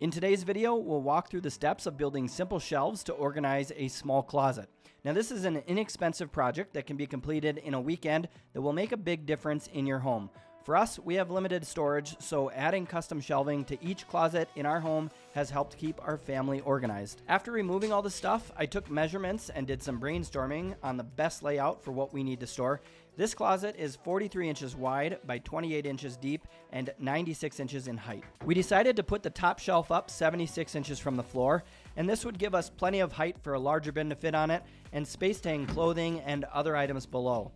In today's video, we'll walk through the steps of building simple shelves to organize a small closet. Now, this is an inexpensive project that can be completed in a weekend that will make a big difference in your home. For us, we have limited storage, so adding custom shelving to each closet in our home has helped keep our family organized. After removing all the stuff, I took measurements and did some brainstorming on the best layout for what we need to store. This closet is 43 inches wide by 28 inches deep and 96 inches in height. We decided to put the top shelf up 76 inches from the floor, and this would give us plenty of height for a larger bin to fit on it and space to hang clothing and other items below.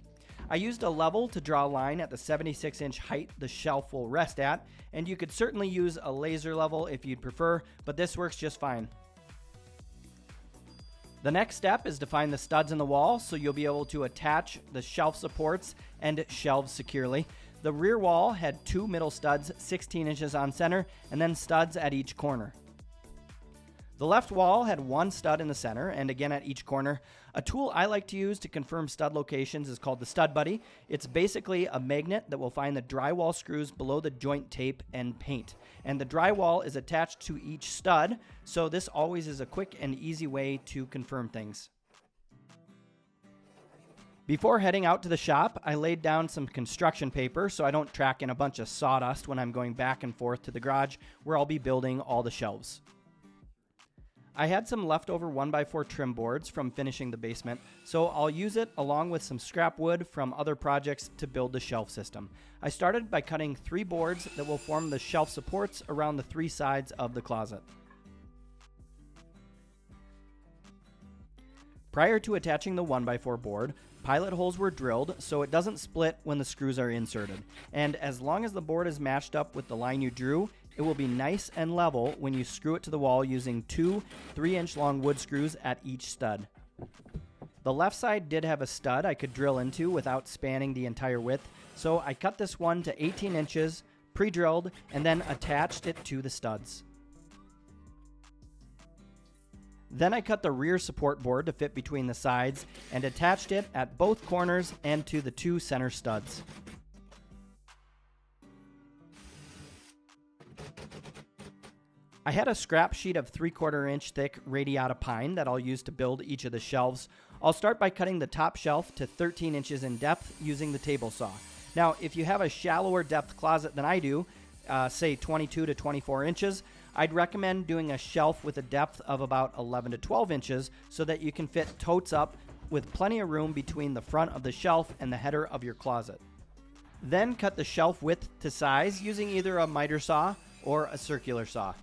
I used a level to draw a line at the 76-inch height the shelf will rest at, and you could certainly use a laser level if you'd prefer, but this works just fine. The next step is to find the studs in the wall so you'll be able to attach the shelf supports and shelves securely. The rear wall had two middle studs 16 inches on center and then studs at each corner. The left wall had one stud in the center and again at each corner. A tool I like to use to confirm stud locations is called the Stud Buddy. It's basically a magnet that will find the drywall screws below the joint tape and paint. And the drywall is attached to each stud, so this always is a quick and easy way to confirm things. Before heading out to the shop, I laid down some construction paper so I don't track in a bunch of sawdust when I'm going back and forth to the garage where I'll be building all the shelves. I had some leftover 1x4 trim boards from finishing the basement, so I'll use it along with some scrap wood from other projects to build the shelf system. I started by cutting 3 boards that will form the shelf supports around the 3 sides of the closet. Prior to attaching the 1x4 board, pilot holes were drilled so it doesn't split when the screws are inserted. And as long as the board is matched up with the line you drew, it will be nice and level when you screw it to the wall using 2 3-inch long wood screws at each stud. The left side did have a stud I could drill into without spanning the entire width, so I cut this one to 18 inches, pre-drilled, and then attached it to the studs. Then I cut the rear support board to fit between the sides and attached it at both corners and to the 2 center studs. I had a scrap sheet of 3/4 inch thick radiata pine that I'll use to build each of the shelves. I'll start by cutting the top shelf to 13 inches in depth using the table saw. Now, if you have a shallower depth closet than I do, say 22 to 24 inches, I'd recommend doing a shelf with a depth of about 11 to 12 inches so that you can fit totes up with plenty of room between the front of the shelf and the header of your closet. Then cut the shelf width to size using either a miter saw or a circular saw.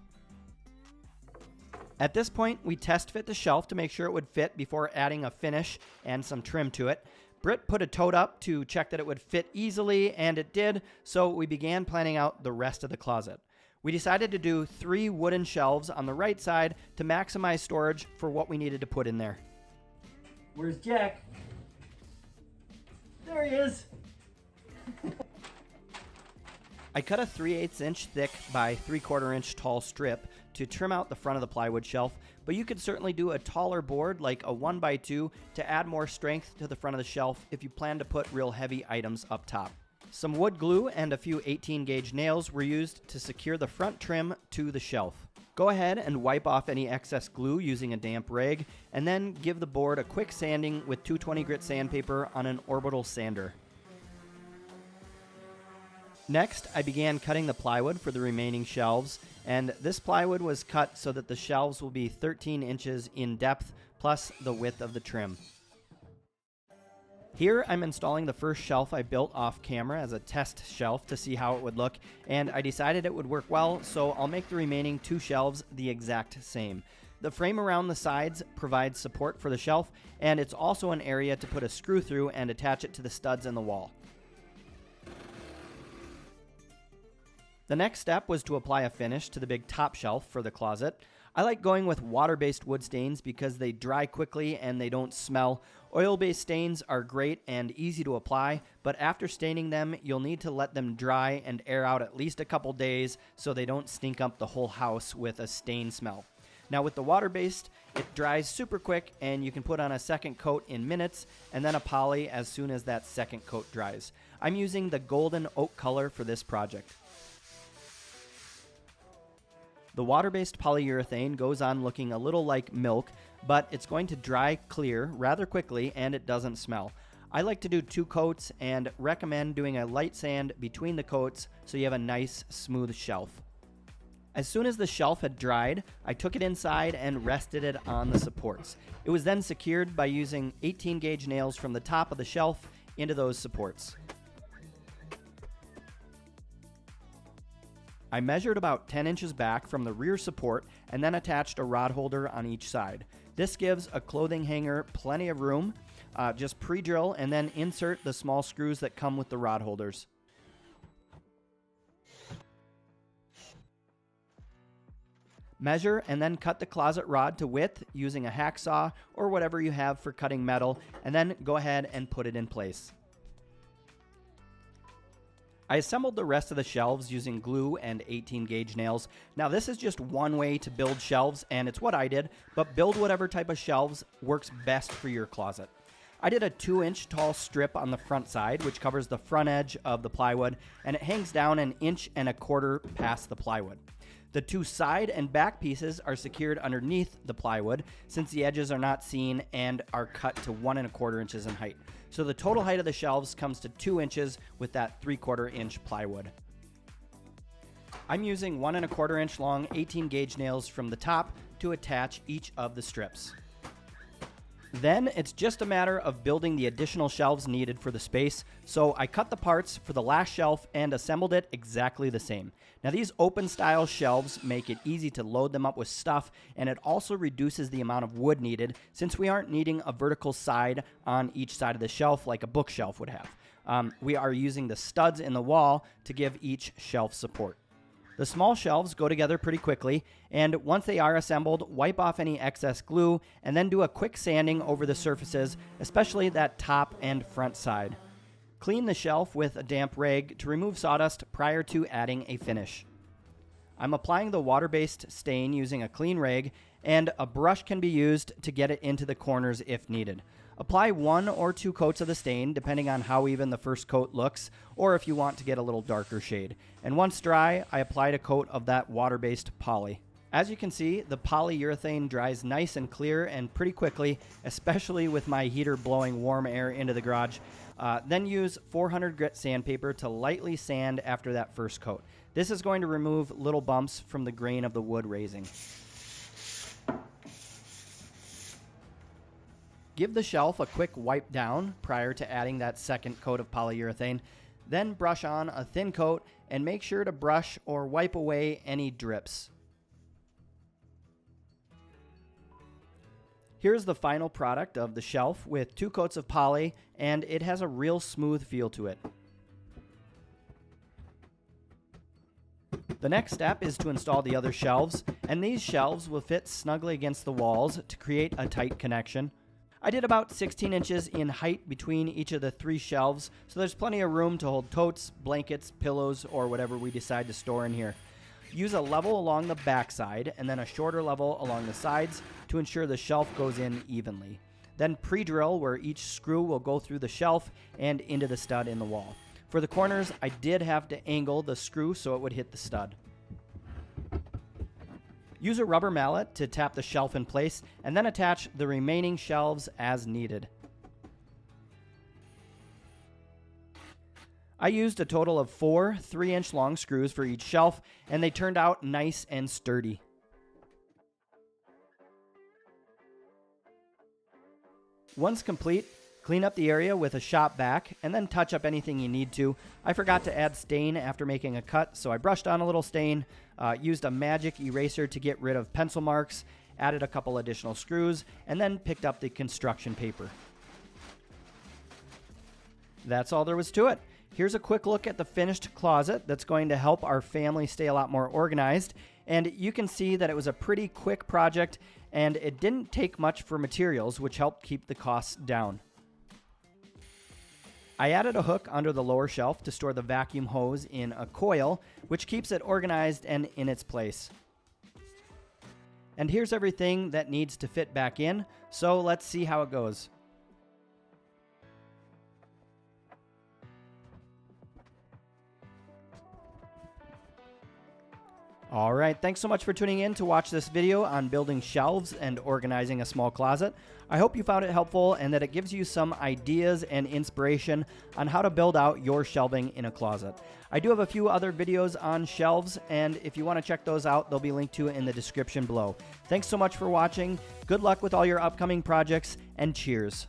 At this point, we test fit the shelf to make sure it would fit before adding a finish and some trim to it. Britt put a tote up to check that it would fit easily, and it did, so we began planning out the rest of the closet. We decided to do 3 wooden shelves on the right side to maximize storage for what we needed to put in there. Where's Jack? There he is! I cut a 3/8 inch thick by 3/4 inch tall strip to trim out the front of the plywood shelf, but you could certainly do a taller board like a 1x2 to add more strength to the front of the shelf if you plan to put real heavy items up top. Some wood glue and a few 18 gauge nails were used to secure the front trim to the shelf. Go ahead and wipe off any excess glue using a damp rag, and then give the board a quick sanding with 220 grit sandpaper on an orbital sander. Next, I began cutting the plywood for the remaining shelves, and this plywood was cut so that the shelves will be 13 inches in depth plus the width of the trim. Here I'm installing the first shelf I built off camera as a test shelf to see how it would look, and I decided it would work well, so I'll make the remaining 2 shelves the exact same. The frame around the sides provides support for the shelf, and it's also an area to put a screw through and attach it to the studs in the wall. The next step was to apply a finish to the big top shelf for the closet. I like going with water-based wood stains because they dry quickly and they don't smell. Oil-based stains are great and easy to apply, but after staining them, you'll need to let them dry and air out at least a couple days so they don't stink up the whole house with a stain smell. Now with the water-based, it dries super quick and you can put on a second coat in minutes and then a poly as soon as that second coat dries. I'm using the golden oak color for this project. The water-based polyurethane goes on looking a little like milk, but it's going to dry clear rather quickly and it doesn't smell. I like to do 2 coats and recommend doing a light sand between the coats so you have a nice smooth shelf. As soon as the shelf had dried, I took it inside and rested it on the supports. It was then secured by using 18 gauge nails from the top of the shelf into those supports. I measured about 10 inches back from the rear support and then attached a rod holder on each side. This gives a clothing hanger plenty of room. Just pre-drill and then insert the small screws that come with the rod holders. Measure and then cut the closet rod to width using a hacksaw or whatever you have for cutting metal, and then go ahead and put it in place. I assembled the rest of the shelves using glue and 18 gauge nails. Now this is just one way to build shelves, and it's what I did, but build whatever type of shelves works best for your closet. I did a 2-inch tall strip on the front side, which covers the front edge of the plywood, and it hangs down 1.25 inches past the plywood. The 2 side and back pieces are secured underneath the plywood since the edges are not seen and are cut to 1.25 inches in height. So the total height of the shelves comes to 2 inches with that 3/4 inch plywood. I'm using 1.25 inch long 18 gauge nails from the top to attach each of the strips. Then it's just a matter of building the additional shelves needed for the space, so I cut the parts for the last shelf and assembled it exactly the same. Now these open style shelves make it easy to load them up with stuff, and it also reduces the amount of wood needed since we aren't needing a vertical side on each side of the shelf like a bookshelf would have. We are using the studs in the wall to give each shelf support. The small shelves go together pretty quickly, and once they are assembled, wipe off any excess glue and then do a quick sanding over the surfaces, especially that top and front side. Clean the shelf with a damp rag to remove sawdust prior to adding a finish. I'm applying the water-based stain using a clean rag, and a brush can be used to get it into the corners if needed. Apply 1 or 2 coats of the stain, depending on how even the first coat looks, or if you want to get a little darker shade. And once dry, I applied a coat of that water-based poly. As you can see, the polyurethane dries nice and clear and pretty quickly, especially with my heater blowing warm air into the garage. Then use 400 grit sandpaper to lightly sand after that first coat. This is going to remove little bumps from the grain of the wood raising. Give the shelf a quick wipe down prior to adding that second coat of polyurethane. Then brush on a thin coat and make sure to brush or wipe away any drips. Here's the final product of the shelf with 2 coats of poly, and it has a real smooth feel to it. The next step is to install the other shelves, and these shelves will fit snugly against the walls to create a tight connection. I did about 16 inches in height between each of the 3 shelves, so there's plenty of room to hold totes, blankets, pillows, or whatever we decide to store in here. Use a level along the back side and then a shorter level along the sides to ensure the shelf goes in evenly. Then pre-drill where each screw will go through the shelf and into the stud in the wall. For the corners, I did have to angle the screw so it would hit the stud. Use a rubber mallet to tap the shelf in place and then attach the remaining shelves as needed. I used a total of 4 3-inch long screws for each shelf, and they turned out nice and sturdy. Once complete, clean up the area with a shop vac and then touch up anything you need to. I forgot to add stain after making a cut, so I brushed on a little stain, used a magic eraser to get rid of pencil marks, added a couple additional screws, and then picked up the construction paper. That's all there was to it. Here's a quick look at the finished closet that's going to help our family stay a lot more organized. And you can see that it was a pretty quick project, and it didn't take much for materials, which helped keep the costs down. I added a hook under the lower shelf to store the vacuum hose in a coil, which keeps it organized and in its place. And here's everything that needs to fit back in, so let's see how it goes. All right, thanks so much for tuning in to watch this video on building shelves and organizing a small closet. I hope you found it helpful and that it gives you some ideas and inspiration on how to build out your shelving in a closet. I do have a few other videos on shelves, and if you want to check those out, they'll be linked to in the description below. Thanks so much for watching. Good luck with all your upcoming projects, and cheers.